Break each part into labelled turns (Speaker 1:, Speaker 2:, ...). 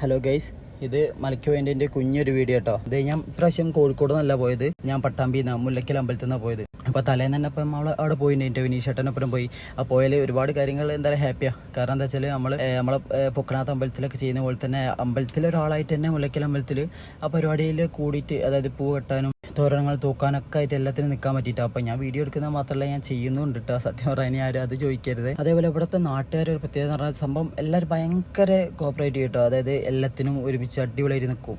Speaker 1: Hello guys, ഇത് മലയ്ക്ക് വേണ്ടി കുഞ്ഞൊരു വീഡിയോ കേട്ടോ. ഇത് ഞാൻ ഇപ്രാവശ്യം കോഴിക്കോട് നിന്നല്ല പോയത്, ഞാൻ പട്ടാമ്പിന്ന് മുല്ലക്കൽ അമ്പലത്തിൽ നിന്നാണ് പോയത്. അപ്പോൾ തലേന്ന് തന്നെ അപ്പം നമ്മൾ അവിടെ പോയിട്ട് വിനീഷേട്ടനൊപ്പം പോയി. ആ പോയാൽ ഒരുപാട് കാര്യങ്ങൾ എന്താ പറയുക ഹാപ്പിയാണ്. കാരണം എന്താ വെച്ചാൽ നമ്മളെ പൊക്കണാത്ത അമ്പലത്തിലൊക്കെ ചെയ്യുന്ന പോലെ തന്നെ അമ്പലത്തിലൊരാളായിട്ട് തന്നെ മുല്ലക്കൽ അമ്പലത്തിൽ ആ പരിപാടിയിൽ കൂടിയിട്ട്, അതായത് പൂ കെട്ടാനും തോരണങ്ങൾ തൂക്കാനൊക്കെ ആയിട്ട് എല്ലാത്തിനും നിൽക്കാൻ പറ്റിയിട്ട്. അപ്പോൾ ഞാൻ വീഡിയോ എടുക്കുന്നത് മാത്രമല്ല, ഞാൻ ചെയ്യുന്നുണ്ട് കേട്ടോ. സത്യം പറയാൻ ആരും അത് ചോദിക്കരുത്. അതേപോലെ ഇവിടുത്തെ നാട്ടുകാർ ഒരു പ്രത്യേകത എന്ന് പറഞ്ഞാൽ സംഭവം എല്ലാവരും ഭയങ്കര കോപ്പറേറ്റീവ് കേട്ടോ. അതായത് എല്ലാത്തിനും ഒരുമിച്ച് അടിപൊളിയായിട്ട് നിൽക്കും.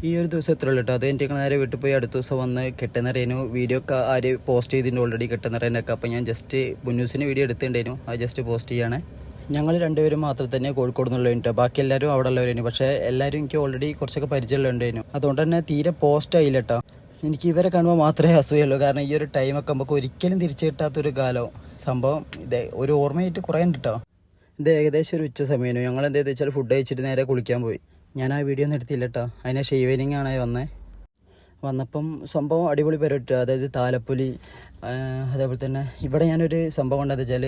Speaker 1: ഈ ഒരു ദിവസം എത്ര ഉള്ളൂ കേട്ടോ. അത് എനിക്ക് നേരെ വീട്ടിൽ പോയി അടുത്ത ദിവസം വന്ന് കെട്ടുന്നറിയാനും വീഡിയോ ഒക്കെ ആര് പോസ്റ്റ് ചെയ്തിട്ടുണ്ട് ഓൾറെഡി കെട്ടുന്നറിയാനൊക്കെ. അപ്പോൾ ഞാൻ ജസ്റ്റ് മുന്നൂസിന് വീഡിയോ എടുത്തിട്ടുണ്ടായിരുന്നു, അത് ജസ്റ്റ് പോസ്റ്റ് ചെയ്യണേ. ഞങ്ങൾ രണ്ടുപേരും മാത്രം തന്നെ കോഴിക്കോട് നിന്നുള്ളതിൻ്റെ, ബാക്കി എല്ലാവരും അവിടെ ഉള്ളവരായിരുന്നു. പക്ഷേ എല്ലാവരും എനിക്ക് ഓൾറെഡി കുറച്ചൊക്കെ പരിചയമുള്ളതുണ്ടായിരുന്നു. അതുകൊണ്ട് തന്നെ തീരെ പോസ്റ്റ് ആയില്ല കേട്ടോ. എനിക്ക് ഇവരെ കാണുമ്പോൾ മാത്രമേ അസൂയുള്ളൂ. കാരണം ഈ ഒരു ടൈമൊക്കെ നമുക്ക് ഒരിക്കലും തിരിച്ചു കിട്ടാത്തൊരു കാലം. സംഭവം ഇത് ഒരു ഓർമ്മയായിട്ട് കുറേ ഉണ്ട് കേട്ടോ. ഇത് ഏകദേശം ഒരു ഉച്ച സമയമാണ്. ഞങ്ങൾ എന്താ വെച്ചാൽ ഫുഡ് കഴിച്ചിട്ട് നേരെ കുളിക്കാൻ പോയി. ഞാൻ ആ വീഡിയോ ഒന്നും എടുത്തില്ല കേട്ടോ. അതിനെ ഷെയ്വനിങ് ആണ് വന്നപ്പം സംഭവം അടിപൊളി പരിപാടി. അതായത് താലപ്പൊലി, അതേപോലെ തന്നെ ഇവിടെ ഞാനൊരു സംഭവം ഉണ്ടെന്ന് വെച്ചാൽ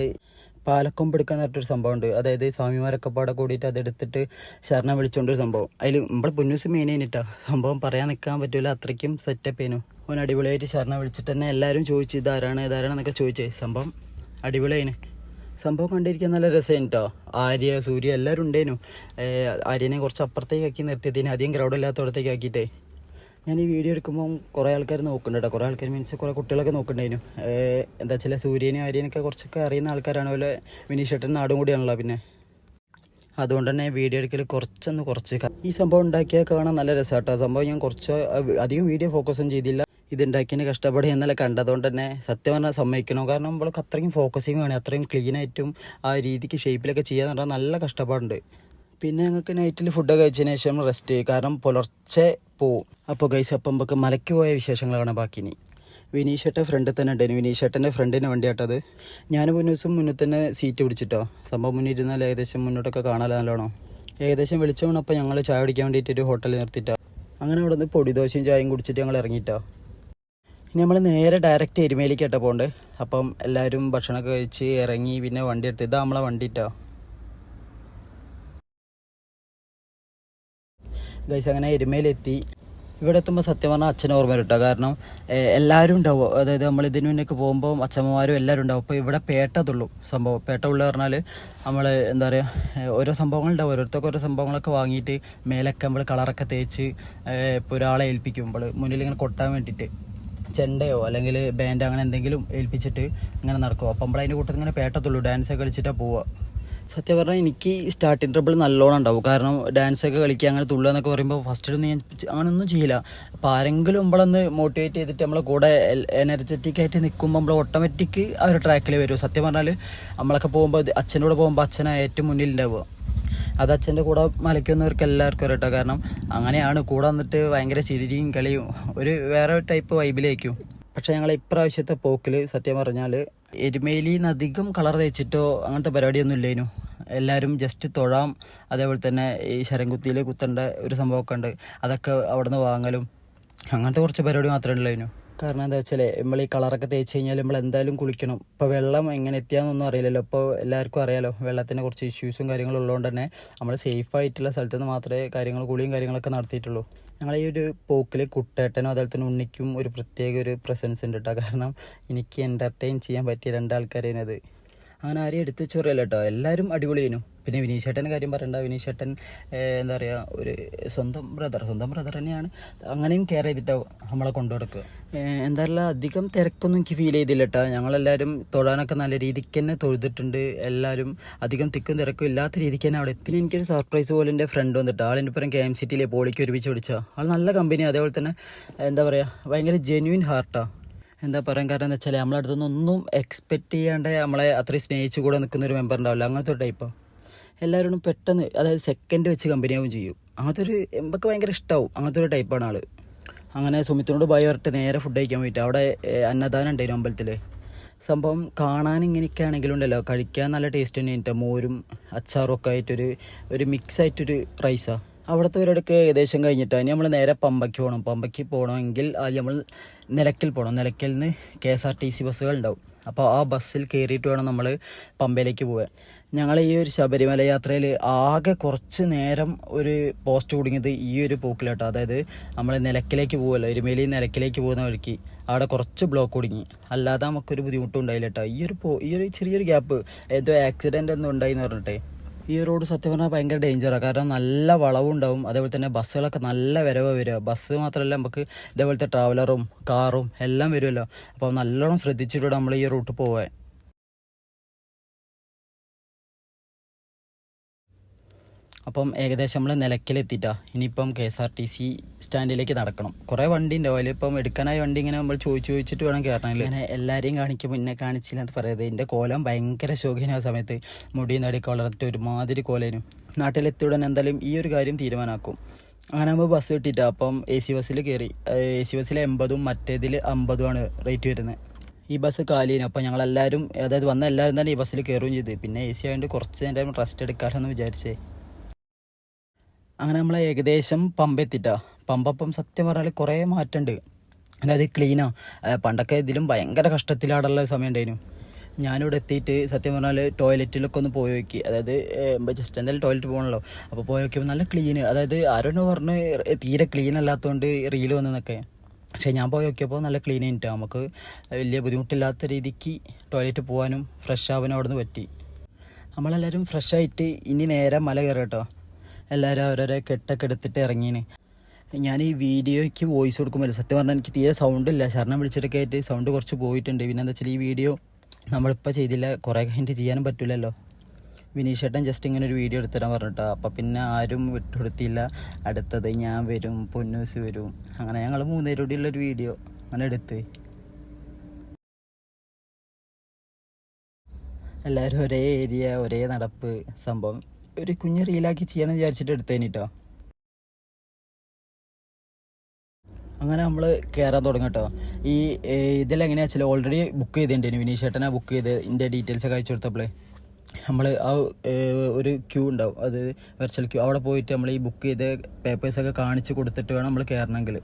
Speaker 1: പാലക്കൊമ്പ് എടുക്കാൻ പറഞ്ഞിട്ടൊരു സംഭവമുണ്ട്. അതായത് സ്വാമിമാരൊക്കെ പാടെ കൂടിയിട്ട് അതെടുത്തിട്ട് ശരണം വിളിച്ചുകൊണ്ടൊരു സംഭവം. അതിൽ നമ്മൾ പൊന്നൂസ് മെയിൻ ചെയ്തിട്ടാ സംഭവം പറയാൻ നിൽക്കാൻ പറ്റില്ല, അത്രയ്ക്കും സെറ്റപ്പ് ചെയ്യുന്നു. അവൻ അടിപൊളിയായിട്ട് ശരണം വിളിച്ചിട്ട് തന്നെ എല്ലാവരും ചോദിച്ചു ഇതാരാണെന്നൊക്കെ ചോദിച്ചേ. സംഭവം അടിപൊളിയായിന്. സംഭവം കണ്ടിരിക്കാൻ നല്ല രസമാണ് കേട്ടോ. ആര്യ സൂര്യ എല്ലാവരും ഉണ്ടായിരുന്നു. ആര്യനെ കുറച്ച് അപ്പുറത്തേക്ക് ആക്കി നിർത്തിയതിന് അധികം ക്രൗഡില്ലാത്തടത്തേക്ക് ആക്കിയിട്ടേ. ഞാൻ ഈ വീഡിയോ എടുക്കുമ്പോൾ കുറേ ആൾക്കാർ നോക്കുന്നുണ്ട് കേട്ടോ. കുറേ ആൾക്കാർ മീൻസ് കുറേ കുട്ടികളൊക്കെ നോക്കുന്നുണ്ടായിരുന്നു. എന്താ വെച്ചാൽ സൂര്യനും ആര്യനൊക്കെ കുറച്ചൊക്കെ അറിയുന്ന ആൾക്കാരാണ്. പോലെ വിനീഷേട്ടൻ നാടും കൂടിയാണല്ലോ. പിന്നെ അതുകൊണ്ട് തന്നെ വീഡിയോ എടുക്കൽ കുറച്ച് ഈ സംഭവം ഉണ്ടാക്കിയാൽ കാണാൻ നല്ല രസമാണ് കേട്ടോ. സംഭവം ഞാൻ കുറച്ച് അധികം വീഡിയോ ഫോക്കസും ചെയ്തില്ല. ഇതുണ്ടാക്കിയതിന് കഷ്ടപ്പാട് എന്നല്ല കണ്ടതുകൊണ്ട് തന്നെ സത്യം പറഞ്ഞാൽ സമ്മതിക്കണം. കാരണം നമ്മൾക്ക് അത്രയും ഫോക്കസിങ് വേണം, അത്രയും ക്ലീനായിട്ടും ആ രീതിക്ക് ഷേപ്പിലൊക്കെ ചെയ്യാന്ന് പറഞ്ഞാൽ നല്ല കഷ്ടപ്പാടുണ്ട്. പിന്നെ ഞങ്ങൾക്ക് നൈറ്റിൽ ഫുഡ് കഴിച്ചതിന് ശേഷം റെസ്റ്റ് ചെയ്യും, കാരണം പുലർച്ചെ പോവും. അപ്പോൾ ഗൈസ്, അപ്പം നമുക്ക് മലയ്ക്ക് പോയ വിശേഷങ്ങളാണ് ബാക്കി. ഇനി വിനീഷേട്ടൻ ഫ്രണ്ടിൽ തന്നെ ഉണ്ടായിരുന്നു. വിനീഷേട്ടൻ്റെ ഫ്രണ്ടിന് വണ്ടിയാട്ടത്. ഞാൻ മുന്നേ തന്നെ സീറ്റ് പിടിച്ചിട്ടോ. സംഭവം മുന്നിൽ ഇരുന്നാൽ ഏകദേശം മുന്നോട്ടൊക്കെ കാണാൻ നല്ലോണം. ഏകദേശം വെളിച്ചം വീണപ്പോൾ ഞങ്ങൾ ചായ കുടിക്കാൻ വേണ്ടിയിട്ട് ഒരു ഹോട്ടലിൽ നിർത്തിയിട്ടോ. അങ്ങനെ അവിടെ നിന്ന് പൊടിദോശയും ചായയും കുടിച്ചിട്ട് ഞങ്ങൾ ഇറങ്ങിയിട്ടോ. ഇനി നമ്മൾ നേരെ ഡയറക്റ്റ് എരുമേലിക്കാട്ടോ പോകണ്ടേ. അപ്പം എല്ലാവരും ഭക്ഷണമൊക്കെ കഴിച്ച് ഇറങ്ങി പിന്നെ വണ്ടി എടുത്ത്. ഇതാ നമ്മളെ വണ്ടി ഇട്ടോ ഗൈസ്. അങ്ങനെ എരുമേലെത്തി. ഇവിടെ എത്തുമ്പോൾ സത്യം പറഞ്ഞാൽ അച്ഛനെ ഓർമ്മ കിട്ടുക. കാരണം എല്ലാവരും ഉണ്ടാവും. അതായത് നമ്മൾ ഇതിന് മുന്നേക്ക് പോകുമ്പോൾ അച്ഛമ്മമാരും എല്ലാവരും ഉണ്ടാവും. അപ്പോൾ ഇവിടെ പേട്ടതുള്ളൂ സംഭവം. പേട്ട ഉള്ള പറഞ്ഞാൽ നമ്മൾ എന്താ പറയുക, ഓരോ സംഭവങ്ങളുണ്ടാവും. ഓരോരുത്തർക്ക് ഓരോ സംഭവങ്ങളൊക്കെ വാങ്ങിയിട്ട് മേലൊക്കെ നമ്മൾ കളറൊക്കെ തേച്ച് ഇപ്പോൾ ഒരാളെ ഏൽപ്പിക്കും. നമ്മൾ മുന്നിൽ ഇങ്ങനെ കൊട്ടാൻ വേണ്ടിയിട്ട് ചെണ്ടയോ അല്ലെങ്കിൽ ബാൻഡ് അങ്ങനെ എന്തെങ്കിലും ഏൽപ്പിച്ചിട്ട് ഇങ്ങനെ നടക്കും. അപ്പം നമ്മൾ അതിൻ്റെ കൂട്ടത്തിൽ ഇങ്ങനെ പേട്ടത്തുള്ളൂ. ഡാൻസൊക്കെ കളിച്ചിട്ടാണ് പോവുക. സത്യം പറഞ്ഞാൽ എനിക്ക് സ്റ്റാർട്ടിങ് ട്രബിൾ നല്ലോണം ഉണ്ടാവും. കാരണം ഡാൻസൊക്കെ കളിക്കുക അങ്ങനെ തുള്ളുക എന്നൊക്കെ പറയുമ്പോൾ ഫസ്റ്റിലൊന്നും ഞാൻ അങ്ങനെയൊന്നും ചെയ്യില്ല. അപ്പോൾ ആരെങ്കിലും നമ്മളൊന്ന് മോട്ടിവേറ്റ് ചെയ്തിട്ട് നമ്മളെ കൂടെ എനർജറ്റിക് ആയിട്ട് നിൽക്കുമ്പോൾ നമ്മൾ ഓട്ടോമാറ്റിക് ആ ഒരു ട്രാക്കിൽ വരും. സത്യം പറഞ്ഞാൽ നമ്മളൊക്കെ പോകുമ്പോൾ അച്ഛൻ്റെ കൂടെ പോകുമ്പോൾ അച്ഛനാണ് ഏറ്റവും മുന്നിലുണ്ടാവുക. അത് അച്ഛൻ്റെ കൂടെ മലയ്ക്കുന്നവർക്ക് എല്ലാവർക്കും കേട്ടോ. കാരണം അങ്ങനെയാണ് കൂടെ വന്നിട്ട് ഭയങ്കര ചിരിയും കളിയും ഒരു വേറെ ടൈപ്പ് വൈബിലേക്കും. പക്ഷേ ഞങ്ങൾ ഇപ്രാവശ്യത്തെ പോക്കിൽ സത്യം പറഞ്ഞാൽ എരുമേലിന്ന് അധികം കളർ തേച്ചിട്ടോ അങ്ങനത്തെ പരിപാടിയൊന്നും ഇല്ലേനു. എല്ലാവരും ജസ്റ്റ് തൊഴാം, അതേപോലെ തന്നെ ഈ ശരംകുത്തിയിൽ കുത്തേണ്ട ഒരു സംഭവമൊക്കെ ഉണ്ട്, അതൊക്കെ അവിടെ നിന്ന് വാങ്ങലും അങ്ങനത്തെ കുറച്ച് പരിപാടി മാത്രമേ ഉള്ളതിനു. കാരണം എന്താ വെച്ചാൽ നമ്മൾ ഈ കളറൊക്കെ തേച്ച് കഴിഞ്ഞാൽ നമ്മൾ എന്തായാലും കുളിക്കണം. ഇപ്പോൾ വെള്ളം എങ്ങനെ എത്തിയാന്നൊന്നും അറിയില്ലല്ലോ. ഇപ്പോൾ എല്ലാവർക്കും അറിയാലോ വെള്ളത്തിൻ്റെ കുറച്ച് ഇഷ്യൂസും കാര്യങ്ങളും ഉള്ളതുകൊണ്ട് തന്നെ നമ്മൾ സേഫായിട്ടുള്ള സ്ഥലത്ത് നിന്ന് മാത്രമേ കുളിയും കാര്യങ്ങളൊക്കെ നടത്തിയിട്ടുള്ളൂ. ഞങ്ങൾ ഈ ഒരു പോക്കിൽ കുട്ടേട്ടനും അതുപോലെ തന്നെ ഉണ്ണിക്കും ഒരു പ്രത്യേക ഒരു പ്രസൻസ് ഉണ്ട് കേട്ടോ. കാരണം എനിക്ക് എൻ്റർടൈൻ ചെയ്യാൻ പറ്റിയ രണ്ടാൾക്കാരേനത്. അങ്ങനെ ആരെയും എടുത്ത് ചൊറിയല്ല കേട്ടോ. എല്ലാവരും അടിപൊളിയേനു. പിന്നെ വിനീഷേട്ടൻ്റെ കാര്യം പറയണ്ട. വിനീഷേട്ടൻ എന്താ പറയുക, ഒരു സ്വന്തം ബ്രദർ തന്നെയാണ്. അങ്ങനെയും കെയർ ചെയ്തിട്ട് നമ്മളെ കൊണ്ടു കൊടുക്കുക. എന്തായാലും അധികം തിരക്കൊന്നും എനിക്ക് ഫീൽ ചെയ്തില്ല കേട്ടോ. ഞങ്ങളെല്ലാവരും തൊഴാനൊക്കെ നല്ല രീതിക്ക് തന്നെ തൊഴുതിട്ടുണ്ട്. എല്ലാവരും അധികം തിക്കും തിരക്കും ഇല്ലാത്ത രീതിക്ക് തന്നെ അവിടെ. പിന്നെ എനിക്കൊരു സർപ്രൈസ് പോലെ എൻ്റെ ഫ്രണ്ട് വന്നിട്ട് ആളിൻ്റെ പുറം KMCTയിലെ പോളിക്ക് ഒരുമിച്ച് പിടിച്ചാൽ ആൾ നല്ല കമ്പനി. അതേപോലെ തന്നെ എന്താ പറയുക, ഭയങ്കര ജെന്യൂൻ ഹാർട്ടാണ്. എന്താ പറയാൻ കാരണം എന്താ വെച്ചാൽ നമ്മളെ അടുത്തൊന്നും ഒന്നും എക്സ്പെക്റ്റ് ചെയ്യാണ്ട് നമ്മളെ അത്രയും സ്നേഹിച്ച് കൂടെ നിൽക്കുന്നൊരു മെമ്പർ ഉണ്ടാവില്ല. അങ്ങനത്തെ ഒരു ടൈപ്പാണ്. എല്ലാവരോടും പെട്ടെന്ന് അതായത് സെക്കൻഡ് വെച്ച് കമ്പനിയാവും ചെയ്യും. അങ്ങനത്തെ ഒരു നമുക്ക് ഭയങ്കര ഇഷ്ടമാവും. അങ്ങനത്തെ ഒരു ടൈപ്പാണ് ആൾ. അങ്ങനെ സുമിത്തിനോട് ബൈ പറഞ്ഞിട്ട് നേരെ ഫുഡ് കഴിക്കാൻ പോയിട്ട് അവിടെ അന്നദാനം ഉണ്ടായിരുന്നു അമ്പലത്തിൽ. സംഭവം കാണാൻ ഇങ്ങനെയൊക്കെ ആണെങ്കിലും ഉണ്ടല്ലോ, കഴിക്കാൻ നല്ല ടേസ്റ്റ് തന്നെയാണ്. മോരും അച്ചാറും ഒക്കെ ആയിട്ടൊരു മിക്സ് ആയിട്ടൊരു റൈസാണ്. അവിടുത്തെ ഒരിടക്ക് ഏകദേശം കഴിഞ്ഞിട്ടാണ് ഇനി നമ്മൾ നേരെ പമ്പയ്ക്ക് പോകണം. പമ്പയ്ക്ക് പോകണമെങ്കിൽ ആദ്യം നമ്മൾ നിലയ്ക്കൽ പോകണം. നിലയ്ക്കൽ നിന്ന് KSRTC ബസ്സുകൾ ഉണ്ടാവും. അപ്പോൾ ആ ബസ്സിൽ കയറിയിട്ട് വേണം നമ്മൾ പമ്പയിലേക്ക് പോകാൻ. ഞങ്ങൾ ഈ ഒരു ശബരിമല യാത്രയിൽ ആകെ കുറച്ച് നേരം ഒരു പോസ്റ്റ് കുടുങ്ങിയത് ഈ ഒരു പോക്കിലാട്ടോ. അതായത് നമ്മൾ നിലയ്ക്കലേക്ക് പോകുമല്ലോ, എരുമേലി നിലയ്ക്കലേക്ക് പോകുന്ന വഴിക്ക് അവിടെ കുറച്ച് ബ്ലോക്ക് കുടുങ്ങി. അല്ലാതെ നമുക്കൊരു ബുദ്ധിമുട്ടും ഉണ്ടായില്ല കേട്ടോ. ഈ ഒരു ചെറിയൊരു ഗ്യാപ്പ് ഏതോ ആക്സിഡൻ്റ് ഒന്നും ഉണ്ടായിന്ന് പറഞ്ഞിട്ടേ. ഈ റോഡ് സത്യം പറഞ്ഞാൽ ഭയങ്കര ഡേഞ്ചറാണ്. കാരണം നല്ല വളവും ഉണ്ടാവും, അതേപോലെ തന്നെ ബസ്സുകളൊക്കെ നല്ല വരവ് വരിക. ബസ് മാത്രമല്ല, നമുക്ക് ഇതേപോലത്തെ ട്രാവലറും കാറും എല്ലാം വരുമല്ലോ. അപ്പോൾ നല്ലോണം ശ്രദ്ധിച്ചിട്ട് നമ്മൾ ഈ റൂട്ട് പോവാൻ. അപ്പം ഏകദേശം നമ്മൾ നിലയ്ക്കലെത്തിയിട്ടാ. ഇനിയിപ്പം KSRTC സ്റ്റാൻഡിലേക്ക് നടക്കണം. കുറേ വണ്ടി ഉണ്ടാവും, അതിലിപ്പം എടുക്കാനായ വണ്ടി ഇങ്ങനെ നമ്മൾ ചോദിച്ചിട്ട് വേണം കയറണമെങ്കിൽ. ഇങ്ങനെ എല്ലാവരെയും കാണിക്കുമ്പോൾ എന്നെ കാണിച്ചില്ല എന്ന് പറയുന്നത്. എൻ്റെ കോലം ഭയങ്കര ശോകന ആ സമയത്ത്, മുടി നടിയൊക്കെ വളർത്തിട്ട് ഒരുമാതിരി കോലേനും. നാട്ടിലെത്തിയുടൻ എന്തായാലും ഈ ഒരു കാര്യം തീരുമാനമാക്കും. അങ്ങനെ നമ്മൾ ബസ് കിട്ടിയിട്ടാ. അപ്പം AC ബസ്സിൽ കയറി. AC ബസ്സിൽ 80ഉം മറ്റേതിൽ 50ഉമാണ് റേറ്റ് വരുന്നത്. ഈ ബസ് കാലിയാണ്. അപ്പോൾ ഞങ്ങളെല്ലാവരും, അതായത് വന്ന എല്ലാവരും തന്നെ ഈ ബസ്സിൽ കയറുകയും ചെയ്ത്. പിന്നെ AC ആയതുകൊണ്ട് കുറച്ച് നേരം റെസ്റ്റ് എടുക്കാമെന്ന് വിചാരിച്ചേ. അങ്ങനെ നമ്മൾ ഏകദേശം പമ്പ എത്തിയിട്ടാ. പമ്പപ്പം സത്യം പറഞ്ഞാൽ കുറേ മാറ്റമുണ്ട്. അതായത് ക്ലീനാണ്. പണ്ടൊക്കെ ഇതിലും ഭയങ്കര കഷ്ടത്തിലാടുള്ള സമയം ഉണ്ടായിരുന്നു. ഞാനിവിടെ എത്തിയിട്ട് സത്യം പറഞ്ഞാൽ ടോയ്ലറ്റിലൊക്കെ ഒന്ന് പോയി നോക്കി. അതായത് ജസ്റ്റ് എന്തായാലും ടോയ്ലറ്റ് പോകണല്ലോ. അപ്പോൾ പോയി നോക്കിയപ്പോൾ നല്ല ക്ലീന്. അതായത് ആരോന്ന് പറഞ്ഞ് തീരെ ക്ലീൻ അല്ലാത്തതുകൊണ്ട് റീല് വന്നതൊക്കെ. പക്ഷേ ഞാൻ പോയി നോക്കിയപ്പോൾ നല്ല ക്ലീൻ ആയിട്ടാണ്. നമുക്ക് വലിയ ബുദ്ധിമുട്ടില്ലാത്ത രീതിക്ക് ടോയ്ലറ്റ് പോകാനും ഫ്രഷ് ആവാനും അവിടെ നിന്ന് പറ്റി. നമ്മളെല്ലാവരും ഫ്രഷായിട്ട് ഇനി നേരെ മല കയറി കേട്ടോ. എല്ലാവരും അവരവരെ കെട്ടൊക്കെ എടുത്തിട്ട് ഇറങ്ങീന്. ഞാൻ ഈ വീഡിയോയ്ക്ക് വോയിസ് കൊടുക്കുമ്പോൾ സത്യം പറഞ്ഞാൽ എനിക്ക് തീരെ സൗണ്ടില്ല. ശരണം വിളിച്ചിട്ടൊക്കെ ആയിട്ട് സൗണ്ട് കുറച്ച് പോയിട്ടുണ്ട്. പിന്നെ എന്താ വെച്ചാൽ ഈ വീഡിയോ നമ്മളിപ്പോൾ ചെയ്തില്ല, കുറേ കഴിഞ്ഞിട്ട് ചെയ്യാനും പറ്റില്ലല്ലോ. വിനീഷ് ചേട്ടൻ ജസ്റ്റ് ഇങ്ങനെ ഒരു വീഡിയോ എടുത്തിടാൻ പറഞ്ഞിട്ടോ. അപ്പം പിന്നെ ആരും വിട്ടുകൊടുത്തില്ല. അടുത്തത് ഞാൻ വരും, പൊന്നൂസ് വരും, അങ്ങനെ ഞങ്ങൾ 3 പേരും കൂടിയുള്ളൊരു വീഡിയോ അങ്ങനെ എടുത്ത് എല്ലാവരും ഒരേ ഏരിയ, ഒരേ നടപ്പ് സംഭവം ഒരു കുഞ്ഞ് റീലാക്കി ചെയ്യണം വിചാരിച്ചിട്ട് എടുത്തേനിട്ടോ. അങ്ങനെ നമ്മൾ കയറാൻ തുടങ്ങട്ടോ. ഈ ഇതിലെങ്ങനെയാ വെച്ചാൽ ഓൾറെഡി ബുക്ക് ചെയ്തിട്ടുണ്ടായിരുന്നു. വിനീഷ് ചേട്ടനാണ് ബുക്ക് ചെയ്ത് ഇതിൻ്റെ ഡീറ്റെയിൽസൊക്കെ അയച്ചു കൊടുത്തപ്പോൾ നമ്മൾ ആ ഒരു ക്യൂ ഉണ്ടാവും, അത് വെർച്വൽ ക്യൂ. അവിടെ പോയിട്ട് നമ്മൾ ഈ ബുക്ക് ചെയ്ത് പേപ്പേഴ്സൊക്കെ കാണിച്ച് കൊടുത്തിട്ട് വേണം നമ്മൾ കയറണമെങ്കിൽ.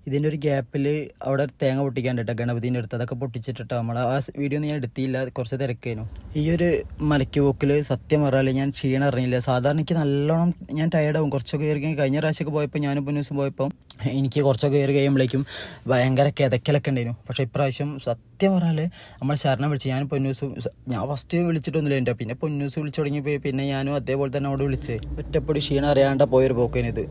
Speaker 1: ഇതിൻ്റെ ഒരു ഗ്യാപ്പിൽ അവിടെ തേങ്ങ പൊട്ടിക്കാണ്ടിട്ടോ, ഗണപതിൻ്റെ അടുത്ത്. അതൊക്കെ പൊട്ടിച്ചിട്ടിട്ടോ. നമ്മൾ ആ വീഡിയോ ഞാൻ എടുത്തില്ല, കുറച്ച് തിരക്കേനു. ഈ ഒരു മലയ്ക്ക് പോക്കിൽ സത്യം പറഞ്ഞാൽ ഞാൻ ക്ഷീണം അറിഞ്ഞില്ല. സാധാരണ എനിക്ക് നല്ലോണം ഞാൻ ടയർഡാവും. കുറച്ചൊക്കെ കയറി കഴിഞ്ഞ പ്രാവശ്യമൊക്കെ പോയപ്പോൾ ഞാനും പൊന്നൂസും പോയപ്പോൾ എനിക്ക് കുറച്ചൊക്കെ കയറി കഴിയുമ്പോഴേക്കും ഭയങ്കര കിതക്കലൊക്കെ ഉണ്ടായിരുന്നു. പക്ഷേ ഇപ്രാവശ്യം സത്യം പറഞ്ഞാൽ നമ്മൾ ശരണം വിളിച്ച് ഞാൻ പൊന്നൂസും, ഞാൻ ഫസ്റ്റ് വിളിച്ചിട്ടൊന്നുമില്ല എൻ്റെ, പിന്നെ പൊന്നൂസ് വിളിച്ചു തുടങ്ങിയപ്പോൾ പിന്നെ ഞാനും അതേപോലെ തന്നെ അവിടെ വിളിച്ച് ഒറ്റപ്പൊടി ക്ഷീണം അറിയാണ്ട പോയൊരു പോക്കേനിത്.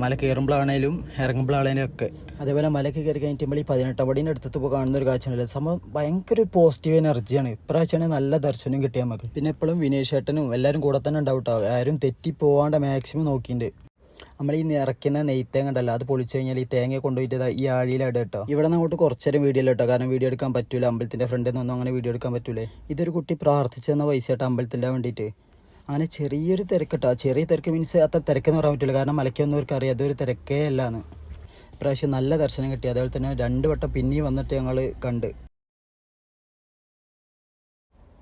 Speaker 1: മല കയറുമ്പോഴാണേലും ഇറങ്ങുമ്പോഴാണേലും ഒക്കെ. അതേപോലെ മലയ്ക്ക് കയറി കഴിഞ്ഞിട്ടുമ്പോൾ ഈ 18 പടീൻ്റെ അടുത്ത് ഇപ്പോൾ കാണുന്ന ഒരു കാഴ്ചയല്ല. സംഭവം ഭയങ്കര ഒരു പോസിറ്റീവ് എനർജിയാണ്. ഇപ്രാവശ്യമാണ് നല്ല ദർശനം കിട്ടിയാൽ നമുക്ക്. പിന്നെ എപ്പോഴും വിനേഷ് ചേട്ടനും എല്ലാവരും കൂടെ തന്നെ ഉണ്ടാവും കേട്ടോ. ആരും തെറ്റി പോകാണ്ട് മാക്സിമം നോക്കിയിട്ടുണ്ട്. നമ്മൾ ഈ നിറയ്ക്കുന്ന നെയ്ത്തേങ്ങ ഉണ്ടല്ലോ, അത് പൊളിച്ചു കഴിഞ്ഞാൽ ഈ തേങ്ങ കൊണ്ടുപോയിട്ട് ഈ ആഴിയിലിട കേട്ടോ. ഇവിടെ നിന്ന് അങ്ങോട്ട് കുറച്ചേരം വീഡിയോ കേട്ടോ, കാരണം വീഡിയോ എടുക്കാൻ പറ്റൂല. അമ്പലത്തിൻ്റെ ഫ്രണ്ടിൽ നിന്നൊന്നും അങ്ങനെ വീഡിയോ എടുക്കാൻ പറ്റൂലേ. ഇതൊരു കുട്ടി പ്രാർത്ഥിച്ചെന്ന പൈസ കേട്ടോ അമ്പലത്തിൻ്റെ വേണ്ടിയിട്ട്. അങ്ങനെ ചെറിയൊരു തിരക്കട്ടോ. ചെറിയ തിരക്ക് മീൻസ് അത്ര തിരക്കെന്ന് പറയാൻ പറ്റില്ല, കാരണം മലയ്ക്കൊന്നവർക്ക് അറിയാം അതൊരു തിരക്കേ അല്ലാന്ന്. ഇപ്രാവശ്യം നല്ല ദർശനം കിട്ടി. അതേപോലെ തന്നെ 2 വട്ടം പിന്നെയും വന്നിട്ട് ഞങ്ങൾ കണ്ട്.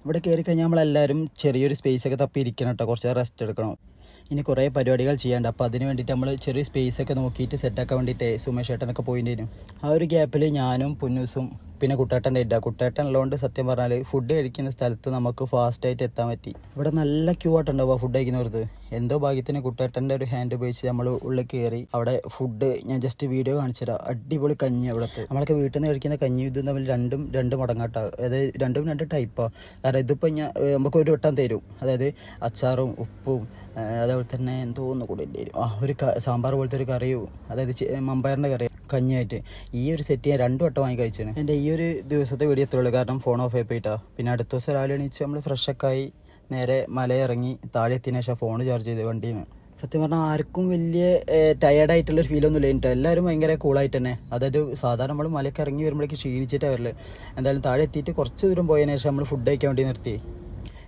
Speaker 1: ഇവിടെ കയറി കഴിഞ്ഞാൽ നമ്മളെല്ലാവരും ചെറിയൊരു സ്പേസൊക്കെ തപ്പി ഇരിക്കണം കേട്ടോ, കുറച്ച് റെസ്റ്റ് എടുക്കണം. ഇനി കുറേ പരിപാടികൾ ചെയ്യാണ്ട്. അപ്പോൾ അതിന് വേണ്ടിയിട്ട് നമ്മൾ ചെറിയ സ്പേസൊക്കെ നോക്കിയിട്ട് സെറ്റാക്കാൻ വേണ്ടിയിട്ട് സുമേഷ് ഏട്ടനൊക്കെ പോയിട്ടുണ്ടായിരുന്നു. ആ ഒരു ഗ്യാപ്പിൽ ഞാനും പൊന്നൂസും പിന്നെ കുട്ടേട്ടൻ്റെ ഇല്ല. കുട്ടേട്ടൻ ഉള്ളതുകൊണ്ട് സത്യം പറഞ്ഞാൽ ഫുഡ് കഴിക്കുന്ന സ്ഥലത്ത് നമുക്ക് ഫാസ്റ്റായിട്ട് എത്താൻ പറ്റി. ഇവിടെ നല്ല ക്യൂ ആയിട്ടുണ്ടാവുക ഫുഡ് കഴിക്കുന്നവർക്ക്. എന്തോ ഭാഗ്യത്തിന് കുട്ടേട്ടൻ്റെ ഒരു ഹാൻഡ് ഉപയോഗിച്ച് നമ്മൾ ഉള്ളിൽ കയറി. അവിടെ ഫുഡ് ഞാൻ ജസ്റ്റ് വീഡിയോ കാണിച്ചു തരാം. അടിപൊളി കഞ്ഞി അവിടുത്തെ. നമ്മളൊക്കെ വീട്ടിൽ നിന്ന് കഴിക്കുന്ന കഞ്ഞി ഇതും തമ്മിൽ രണ്ട് മടങ്ങാട്ടോ. അതായത് രണ്ടും 2 ടൈപ്പാണ്. കാരണം ഇതിപ്പോൾ നമുക്ക് ഒരു വട്ടം തരും, അതായത് അച്ചാറും ഉപ്പും അതേപോലെ തന്നെ എന്തോ ഒന്ന് കൂടെ ഇല്ലായിരുന്നു. ഒരു സാമ്പാർ പോലത്തെ ഒരു കറിയും, അതായത് മമ്പയറിൻ്റെ കറി കഞ്ഞിയായിട്ട്. ഈ ഒരു സെറ്റ് ഞാൻ 2 വട്ടം വാങ്ങി കഴിച്ചാണ്. എൻ്റെ ഈ ഒരു ദിവസത്തെ വീഡിയോ എത്തുള്ളൂ, കാരണം ഫോൺ ഓഫ് ആയി പോയിട്ടാ. പിന്നെ അടുത്ത ദിവസം രാവിലെ എണീച്ച് നമ്മൾ ഫ്രഷൊക്കെ ആയി നേരെ മലയിറങ്ങി താഴെ എത്തിയതിനു ശേഷം ഫോൺ ചാർജ് ചെയ്ത് വണ്ടിയിൽ നിന്ന്. സത്യം പറഞ്ഞാൽ ആർക്കും വലിയ ടയേർഡായിട്ടുള്ളൊരു ഫീലൊന്നും ഇല്ല കേട്ടോ. എല്ലാവരും ഭയങ്കര കൂളായിട്ട് തന്നെ. അതായത് സാധാരണ നമ്മൾ മലയ്ക്ക് ഇറങ്ങി വരുമ്പോഴേക്ക് ക്ഷീണിച്ചിട്ടാണ് വരല്. എന്തായാലും താഴെ എത്തിയിട്ട് കുറച്ച് ദൂരം പോയതിനു ശേഷം നമ്മൾ ഫുഡ് കഴിക്കാൻ വേണ്ടി നിർത്തി.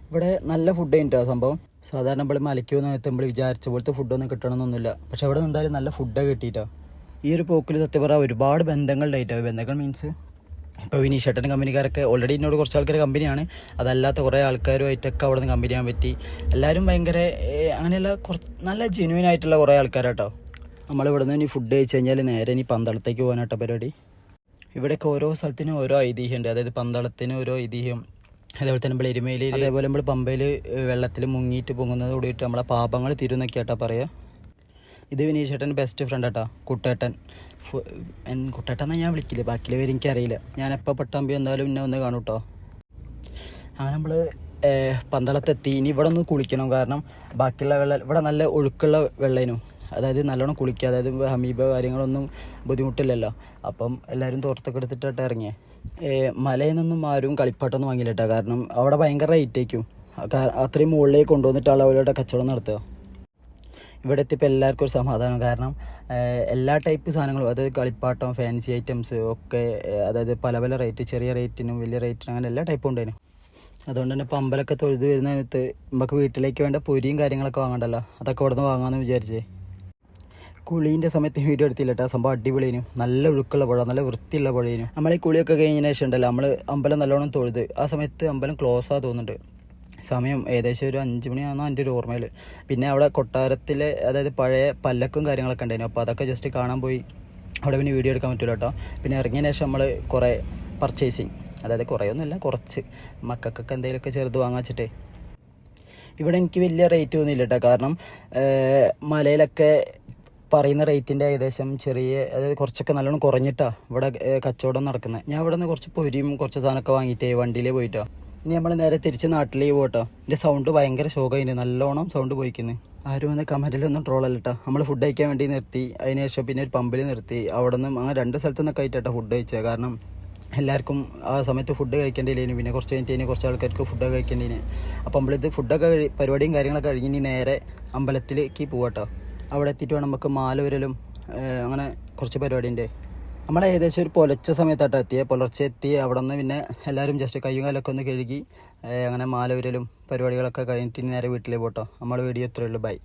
Speaker 1: ഇവിടെ നല്ല ഫുഡ് കഴിഞ്ഞിട്ടോ സംഭവം. സാധാരണ നമ്മൾ മലയ്ക്ക് വന്ന് എത്തുമ്പോൾ വിചാരിച്ച പോലത്തെ ഫുഡൊന്നും കിട്ടണമെന്നൊന്നുമില്ല. പക്ഷെ അവിടെ എന്തായാലും നല്ല ഫുഡൊക്കെ കിട്ടിയിട്ടോ. ഈ ഒരു പോക്കിൽ സത്യം പറഞ്ഞാൽ ഒരുപാട് ബന്ധങ്ങളുണ്ടായിട്ടോ. ബന്ധങ്ങൾ മീൻസ് ഇപ്പോൾ വിനീഷ് ചേട്ടൻ കമ്പനിക്കാരൊക്കെ ഓൾറെഡി എന്നോട് കുറച്ച് ആൾക്കാർ കമ്പനിയാണ്, അതല്ലാത്ത കുറേ ആൾക്കാരുമായിട്ടൊക്കെ അവിടെ നിന്ന് കമ്പനി ചെയ്യാൻ പറ്റി. എല്ലാവരും ഭയങ്കര അങ്ങനെയുള്ള കുറച്ച് നല്ല ജെന്യൂൻ ആയിട്ടുള്ള കുറേ ആൾക്കാരാട്ടോ. നമ്മളിവിടെ നിന്ന് ഇനി ഫുഡ് കഴിച്ച് കഴിഞ്ഞാൽ നേരെ ഇനി പന്തളത്തേക്ക് പോകാനാട്ടോ പരിപാടി. ഇവിടെയൊക്കെ ഓരോ സ്ഥലത്തിനും ഓരോ ഐതിഹ്യമുണ്ട്. അതായത് പന്തളത്തിന് ഓരോ ഐതിഹ്യം, അതേപോലെ തന്നെ നമ്മൾ എരുമേലി, അതേപോലെ നമ്മൾ പമ്പയിൽ വെള്ളത്തിൽ മുങ്ങിയിട്ട് പൊങ്ങുന്നത് കൂടിയിട്ട് നമ്മളെ പാപങ്ങൾ തീരുന്നൊക്കെ ആട്ടാ പറയുക. ഇത് വിനീഷ് ചേട്ടൻ്റെ ബെസ്റ്റ് ഫ്രണ്ട് ആട്ടാ, കുട്ടേട്ടൻ. കുട്ടേട്ടൻ എന്നാൽ ഞാൻ വിളിക്കില്ല, ബാക്കിയുള്ള പേര് എനിക്കറിയില്ല. ഞാനെപ്പോൾ പട്ടാമ്പി എന്തായാലും എന്നെ ഒന്ന് കാണും കേട്ടോ. അങ്ങനെ നമ്മൾ പന്തളത്തെത്തി. ഇനി ഇവിടെ ഒന്ന് കുളിക്കണം, കാരണം ബാക്കിയുള്ള വെള്ളം ഇവിടെ നല്ല ഒഴുക്കുള്ള വെള്ളേനും, അതായത് നല്ലോണം കുളിക്കുക, അതായത് ഹമീബ കാര്യങ്ങളൊന്നും ബുദ്ധിമുട്ടില്ലല്ലോ. അപ്പം എല്ലാവരും തോർത്തൊക്കെ എടുത്തിട്ടായിട്ട് ഇറങ്ങിയേ. മലയിൽ നിന്നൊന്നും ആരും കളിപ്പാട്ടൊന്നും വാങ്ങിയില്ല കേട്ടോ, കാരണം അവിടെ ഭയങ്കര റേറ്റ് ആയിരിക്കും. അത്രയും മുകളിലേക്ക് കൊണ്ടുവന്നിട്ടാണ് അവരുടെ കച്ചവടം നടത്തുക. ഇവിടെ എത്തിയപ്പോൾ എല്ലാവർക്കും ഒരു സമാധാനം, കാരണം എല്ലാ ടൈപ്പ് സാധനങ്ങളും, അതായത് കളിപ്പാട്ടം, ഫാൻസി ഐറ്റംസ് ഒക്കെ, അതായത് പല പല റേറ്റ്, ചെറിയ റേറ്റിനും വലിയ റേറ്റിനും അങ്ങനെ എല്ലാ ടൈപ്പും ഉണ്ടായിരുന്നു. അതുകൊണ്ട് തന്നെ ഇപ്പോൾ അമ്പലമൊക്കെ തൊഴുത് വരുന്ന സമയത്ത് നമുക്ക് വീട്ടിലേക്ക് വേണ്ട പൊരിയും കാര്യങ്ങളൊക്കെ വാങ്ങണ്ടല്ലോ, അതൊക്കെ ഇവിടെ നിന്ന് വാങ്ങാമെന്ന് വിചാരിച്ചേ. കുളീൻ്റെ സമയത്ത് വീഡിയോ എടുത്തില്ല കേട്ടോ, സംഭവം അടിപൊളിയേനും, നല്ല ഒഴുക്കുള്ള പുഴ, നല്ല വൃത്തിയുള്ള പുഴയേനും. നമ്മൾ ഈ കുളിയൊക്കെ കഴിഞ്ഞതിന് ശേഷം ഉണ്ടല്ലോ, നമ്മൾ അമ്പലം നല്ലോണം തൊഴുത് ആ സമയത്ത് അമ്പലം ക്ലോസ് ആ തോന്നുന്നുണ്ട്. സമയം ഏകദേശം ഒരു 5 മണിയാണെന്നോ എൻ്റെ ഒരു ഓർമ്മയിൽ. പിന്നെ അവിടെ കൊട്ടാരത്തിൽ, അതായത് പഴയ പല്ലക്കും കാര്യങ്ങളൊക്കെ ഉണ്ടായിരുന്നു, അപ്പോൾ അതൊക്കെ ജസ്റ്റ് കാണാൻ പോയി. അവിടെ പിന്നെ വീഡിയോ എടുക്കാൻ പറ്റില്ല കേട്ടോ. പിന്നെ ഇറങ്ങിയതിന് ശേഷം നമ്മൾ കുറേ പർച്ചേസിങ്, അതായത് കുറേയൊന്നുമില്ല, കുറച്ച് മക്കൾക്കൊക്കെ എന്തെങ്കിലുമൊക്കെ ചെറുത് വാങ്ങാച്ചിട്ടേ. ഇവിടെ എനിക്ക് വലിയ റേറ്റ് തോന്നിയില്ല കേട്ടോ, കാരണം മലയിലൊക്കെ പറയുന്ന റേറ്റിൻ്റെ ഏകദേശം ചെറിയ, അതായത് കുറച്ചൊക്കെ നല്ലോണം കുറഞ്ഞിട്ടാണ് ഇവിടെ കച്ചവടം നടക്കുന്നത്. ഞാൻ ഇവിടെ നിന്ന് കുറച്ച് പൊരിയും കുറച്ച് സാധനമൊക്കെ വാങ്ങിയിട്ടേ വണ്ടിയിൽ പോയിട്ടോ. ഇനി നമ്മൾ നേരെ തിരിച്ച് നാട്ടിലേക്ക് പോകട്ടോ. എൻ്റെ സൗണ്ട് ഭയങ്കര ശോകമായിരുന്നു, നല്ലോണം സൗണ്ട് പോയിക്കുന്നത്. ആരും വന്ന് കമൻറ്റിലൊന്നും ട്രോളല്ല കേട്ടോ. നമ്മൾ ഫുഡ് കഴിക്കാൻ വേണ്ടി നിർത്തി, അതിനുശേഷം പിന്നെ ഒരു പമ്പിൽ നിർത്തി. അവിടെ നിന്ന് അങ്ങനെ 2 സ്ഥലത്തു നിന്നൊക്കെ ആയിട്ടാണ് ഫുഡ് കഴിച്ചത്, കാരണം എല്ലാവർക്കും ആ സമയത്ത് ഫുഡ് കഴിക്കേണ്ടിയില്ലേനും, പിന്നെ കുറച്ച് കഴിഞ്ഞിട്ട് കുറച്ച് ആൾക്കാർക്ക് ഫുഡ് കഴിക്കേണ്ടിന്. അപ്പോൾ നമ്മളിത് ഫുഡൊക്കെ പരിപാടിയും കാര്യങ്ങളൊക്കെ കഴിഞ്ഞ് ഇനി നേരെ അമ്പലത്തിലേക്ക് പോകട്ടോ. അവിടെ എത്തിയിട്ട് വേണം നമുക്ക് മാല ഉരലും അങ്ങനെ കുറച്ച് പരിപാടിയുണ്ട്. നമ്മൾ ഏകദേശം ഒരു പുലർച്ചെ സമയത്തായിട്ടാണ് എത്തിയത്. പുലർച്ചെ എത്തി അവിടെ നിന്ന് പിന്നെ എല്ലാവരും ജസ്റ്റ് കയ്യും കാലൊക്കെ ഒന്ന് കഴുകി അങ്ങനെ മാല ഉരലും പരിപാടികളൊക്കെ കഴിഞ്ഞിട്ട് നേരെ വീട്ടിലേക്ക് പോട്ടോ. നമ്മൾ വീഡിയോ ഇത്രയേ ഉള്ളൂ. ബൈ.